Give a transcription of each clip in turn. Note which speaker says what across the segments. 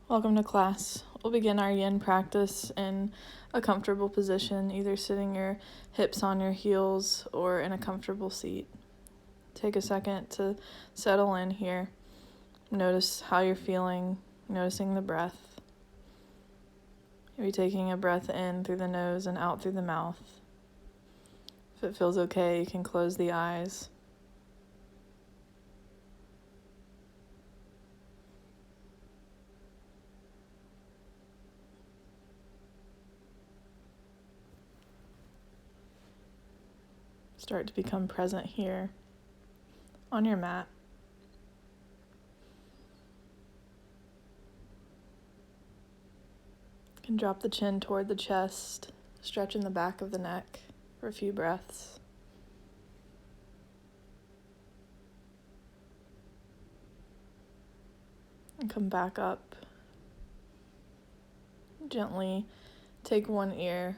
Speaker 1: Welcome to class. We'll begin our yin practice in a comfortable position, either sitting your hips on your heels or in a comfortable seat. Take a second to settle in here. Notice how you're feeling, noticing the breath. Maybe taking a breath in through the nose and out through the mouth. If it feels okay, you can close the eyes. Start to become present here on your mat. You can drop the chin toward the chest, stretching the back of the neck for a few breaths. And come back up. Gently take one ear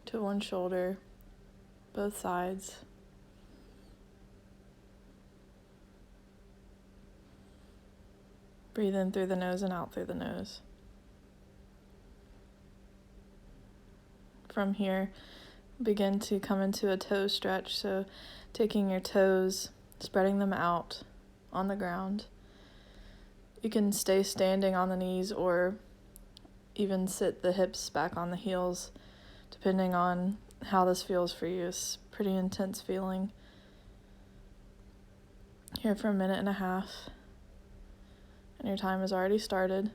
Speaker 1: to one shoulder, both sides. Breathe in through the nose and out through the nose. From here, begin to come into a toe stretch, so taking your toes, spreading them out on the ground. You can stay standing on the knees or even sit the hips back on the heels, depending on how this feels for you. It's a pretty intense feeling. Here for a minute and a half, and your time has already started.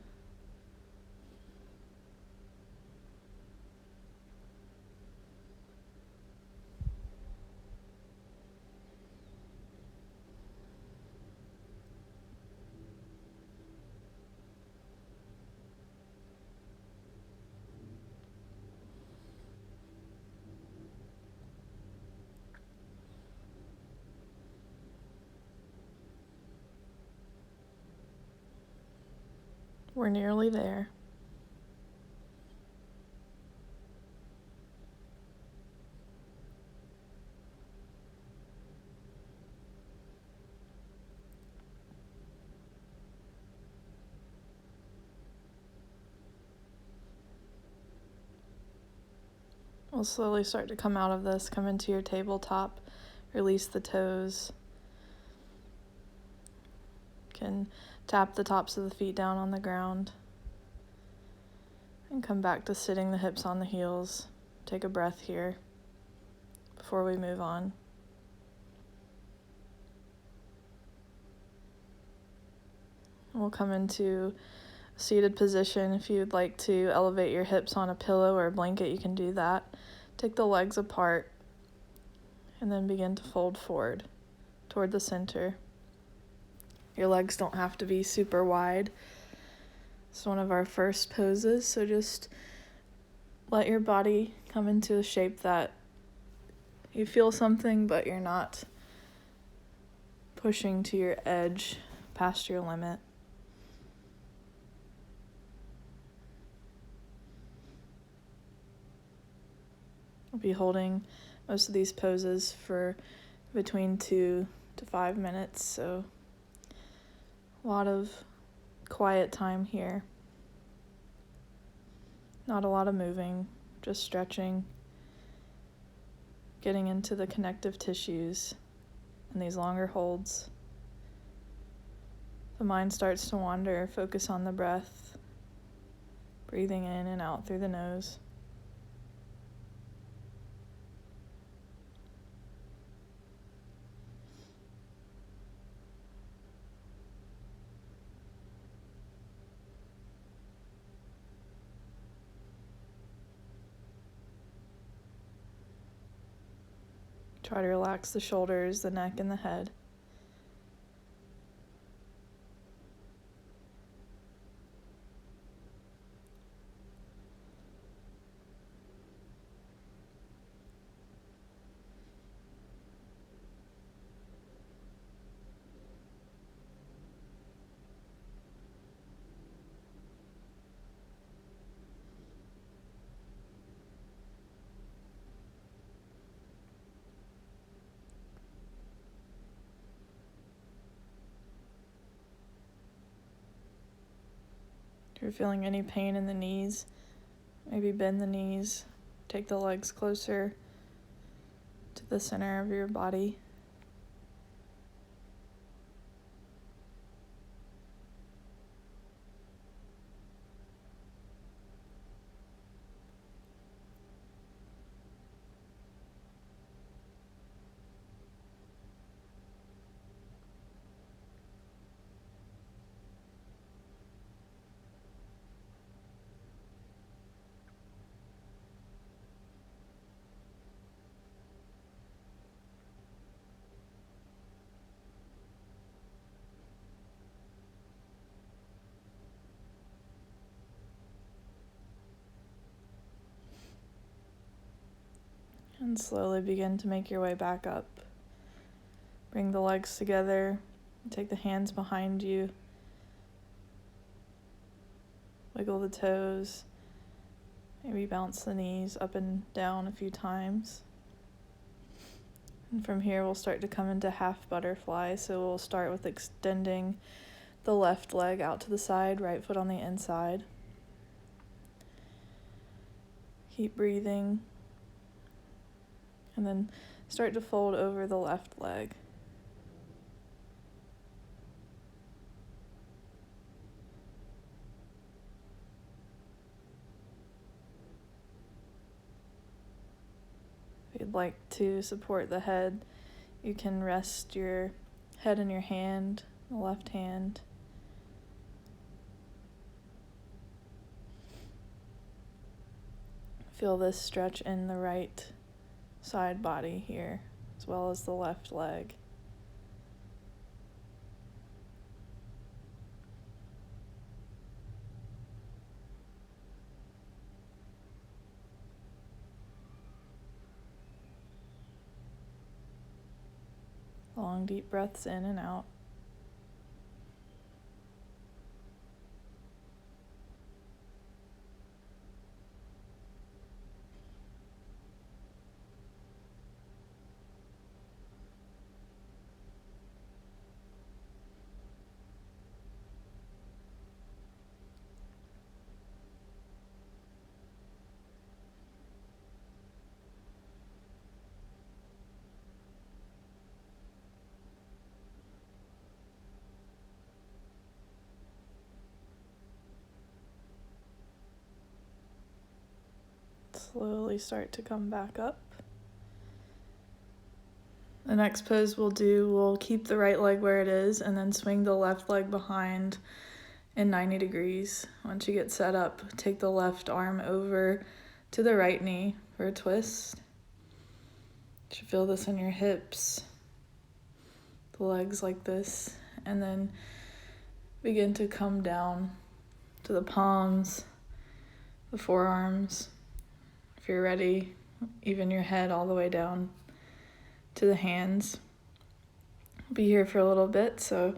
Speaker 1: We're nearly there. We'll slowly start to come out of this, come into your tabletop, release the toes. You can tap the tops of the feet down on the ground. And come back to sitting the hips on the heels. Take a breath here before we move on. We'll come into a seated position. If you'd like to elevate your hips on a pillow or a blanket, you can do that. Take the legs apart and then begin to fold forward toward the center. Your legs don't have to be super wide. It's one of our first poses, so just let your body come into a shape that you feel something, but you're not pushing to your edge past your limit. We'll be holding most of these poses for between 2 to 5 minutes, so a lot of quiet time here. Not a lot of moving, just stretching, getting into the connective tissues in these longer holds. The mind starts to wander, focus on the breath, breathing in and out through the nose. Try to relax the shoulders, the neck, and the head. If you're feeling any pain in the knees, maybe bend the knees, take the legs closer to the center of your body. And slowly begin to make your way back up. Bring the legs together, take the hands behind you, wiggle the toes, maybe bounce the knees up and down a few times. And from here we'll start to come into half butterfly, so we'll start with extending the left leg out to the side, right foot on the inside. Keep breathing. And then start to fold over the left leg. If you'd like to support the head, you can rest your head in your hand, the left hand. Feel this stretch in the right side body here, as well as the left leg. Long, deep breaths in and out. Slowly start to come back up. The next pose we'll keep the right leg where it is and then swing the left leg behind in 90 degrees. Once you get set up, take the left arm over to the right knee for a twist. You should feel this in your hips, the legs like this, and then begin to come down to the palms, the forearms. If you're ready, even your head all the way down to the hands. Be here for a little bit, so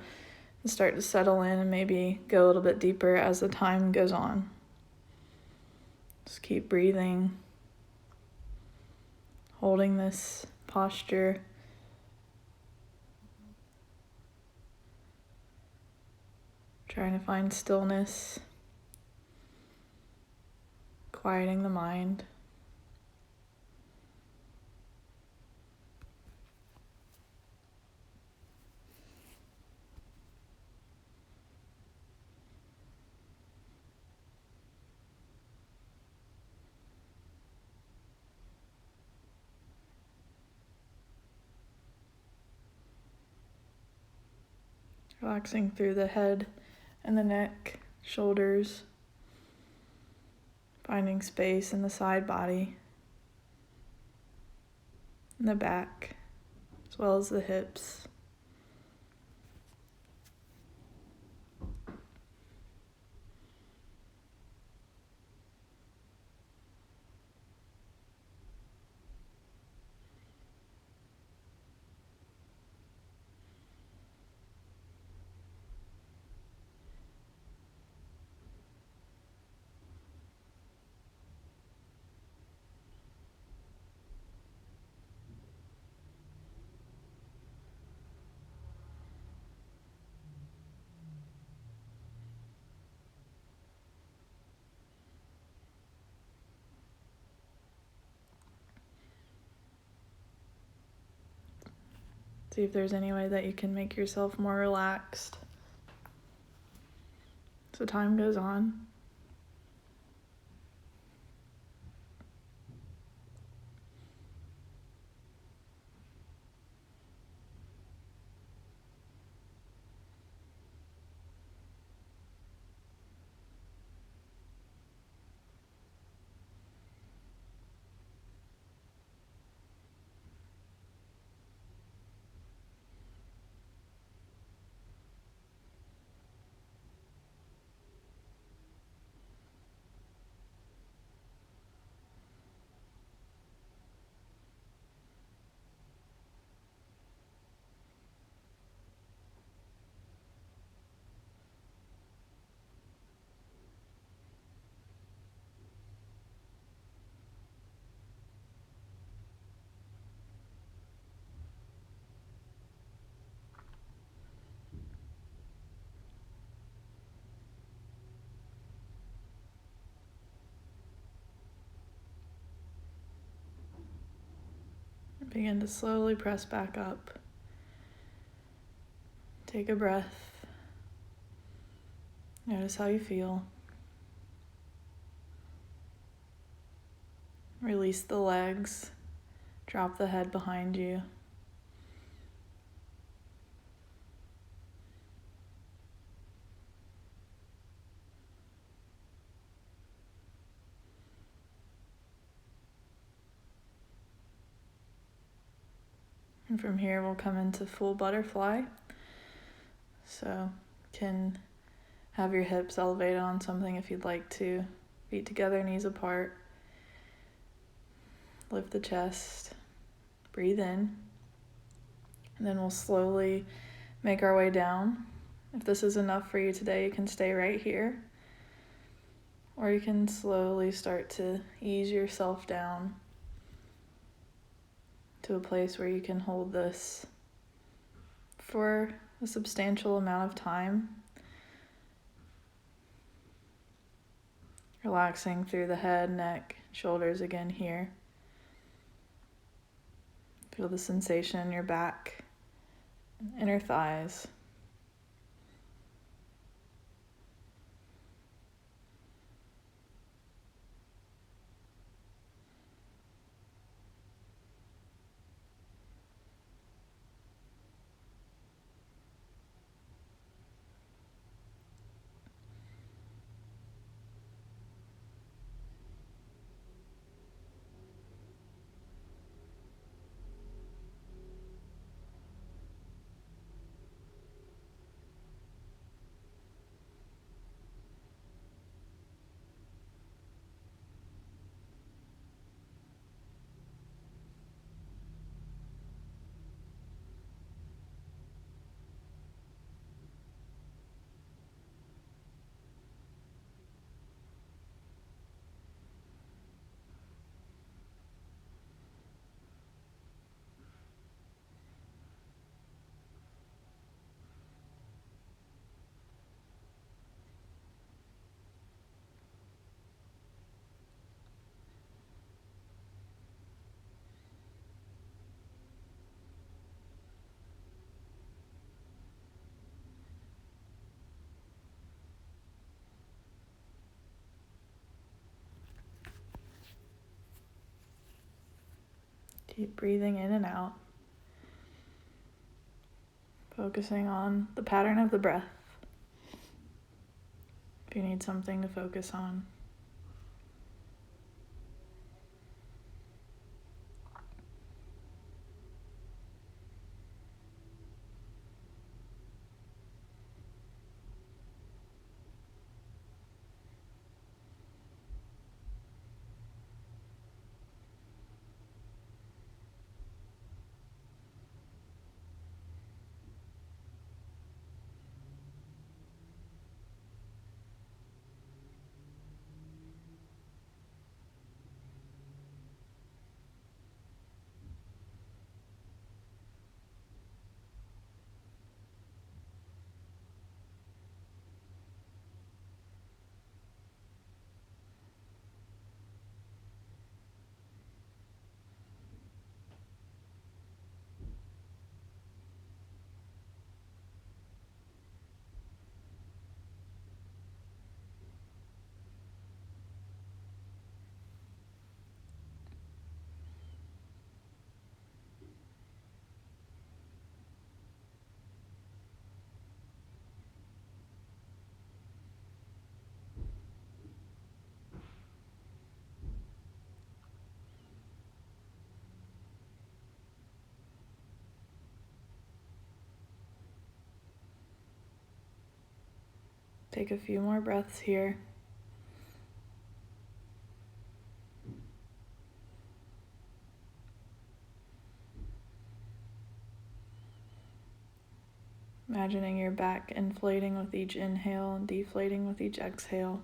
Speaker 1: start to settle in and maybe go a little bit deeper as the time goes on. Just keep breathing, holding this posture. Trying to find stillness, quieting the mind. Relaxing through the head and the neck, shoulders, finding space in the side body, in the back, as well as the hips. See if there's any way that you can make yourself more relaxed so time goes on. Begin to slowly press back up. Take a breath. Notice how you feel. Release the legs. Drop the head behind you. And from here, we'll come into full butterfly. So can have your hips elevated on something if you'd like to. Feet together, knees apart. Lift the chest. Breathe in. And then we'll slowly make our way down. If this is enough for you today, you can stay right here. Or you can slowly start to ease yourself down to a place where you can hold this for a substantial amount of time. Relaxing through the head, neck, shoulders again here. Feel the sensation in your back, inner thighs. Keep breathing in and out. Focusing on the pattern of the breath. If you need something to focus on. Take a few more breaths here. Imagining your back inflating with each inhale and deflating with each exhale.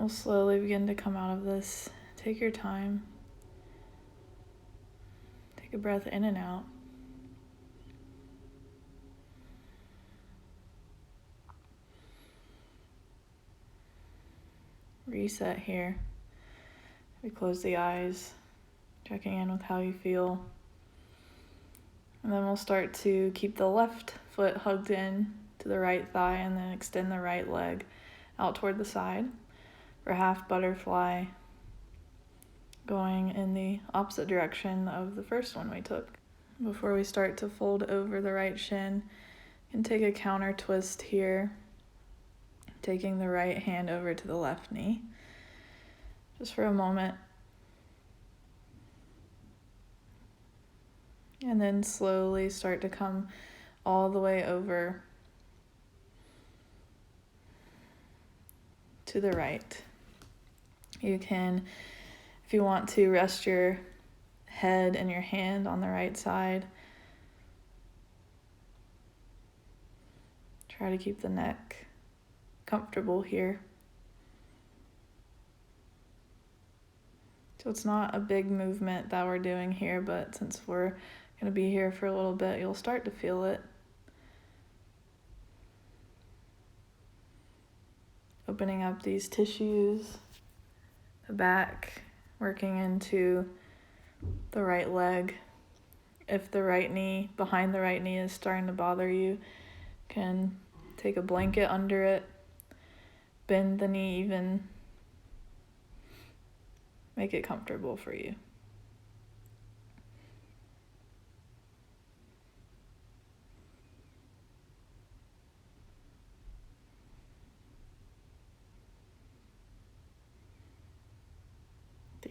Speaker 1: We'll slowly begin to come out of this. Take your time. Take a breath in and out. Reset here. We close the eyes, checking in with how you feel. And then we'll start to keep the left foot hugged in to the right thigh and then extend the right leg out toward the side for half butterfly, going in the opposite direction of the first one we took. Before we start to fold over the right shin, you can take a counter twist here, taking the right hand over to the left knee, just for a moment. And then slowly start to come all the way over to the right. You can, if you want to, rest your head and your hand on the right side. Try to keep the neck comfortable here. So it's not a big movement that we're doing here, but since we're going to be here for a little bit, you'll start to feel it. Opening up these tissues, the back, working into the right leg. If the right knee, behind the right knee is starting to bother you, can take a blanket under it, bend the knee even, make it comfortable for you.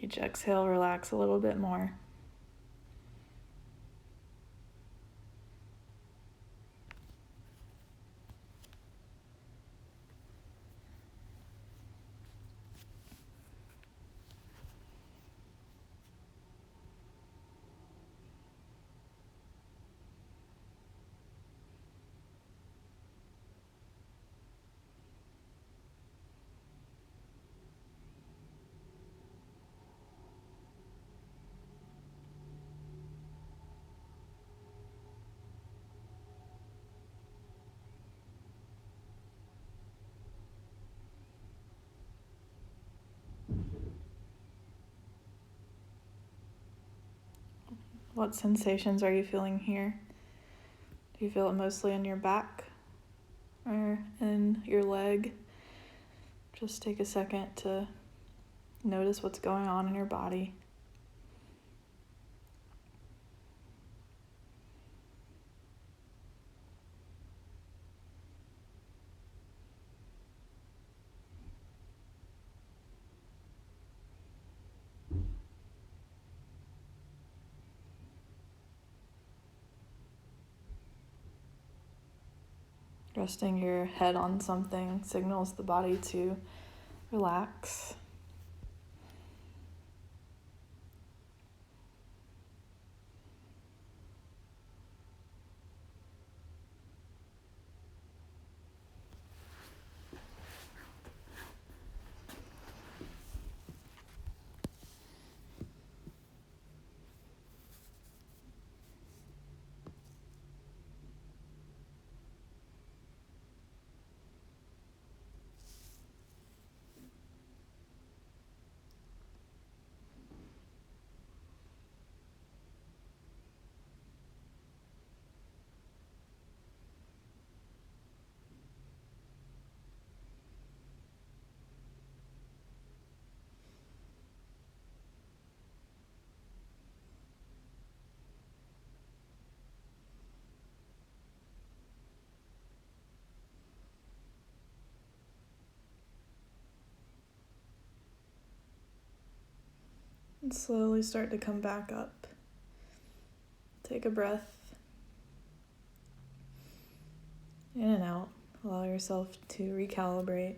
Speaker 1: Each exhale, relax a little bit more. What sensations are you feeling here? Do you feel it mostly in your back or in your leg? Just take a second to notice what's going on in your body. Resting your head on something signals the body to relax. And slowly start to come back up. Take a breath in and out. Allow yourself to recalibrate.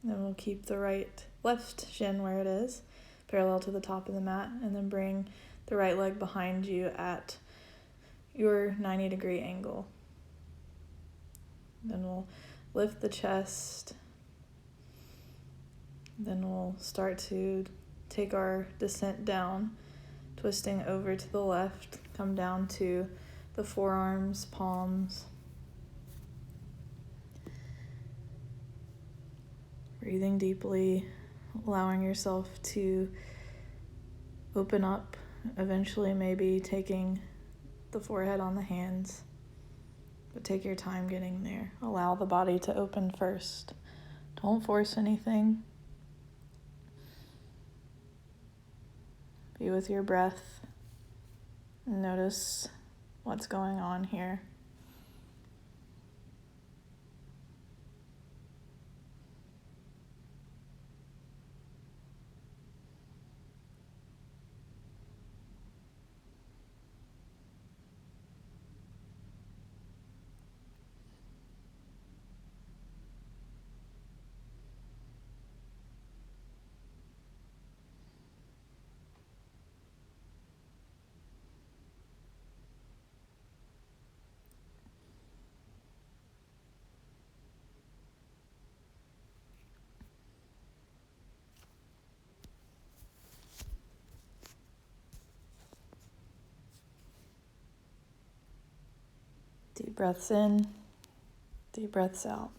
Speaker 1: Then we'll keep the left shin where it is, parallel to the top of the mat, and then bring the right leg behind you at your 90-degree angle. Then we'll lift the chest. Then we'll start to take our descent down, twisting over to the left, come down to the forearms, palms. Breathing deeply, allowing yourself to open up, eventually maybe taking the forehead on the hands, but take your time getting there. Allow the body to open first. Don't force anything. Be with your breath. Notice what's going on here. Deep breaths in, deep breaths out.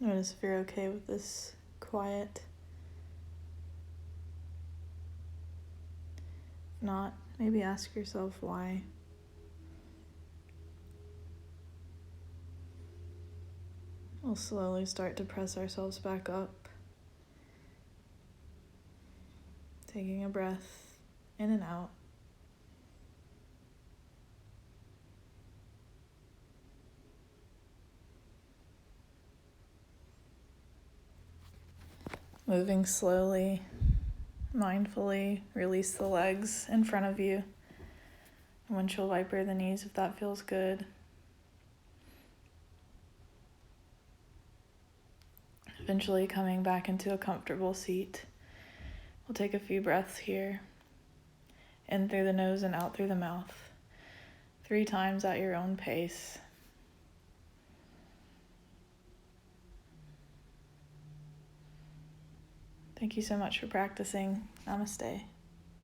Speaker 1: Notice if you're okay with this quiet. If not, maybe ask yourself why. We'll slowly start to press ourselves back up. Taking a breath in and out. Moving slowly, mindfully, release the legs in front of you. Windshield wiper the knees if that feels good. Eventually coming back into a comfortable seat. We'll take a few breaths here. In through the nose and out through the mouth. 3 times at your own pace. Thank you so much for practicing. Namaste.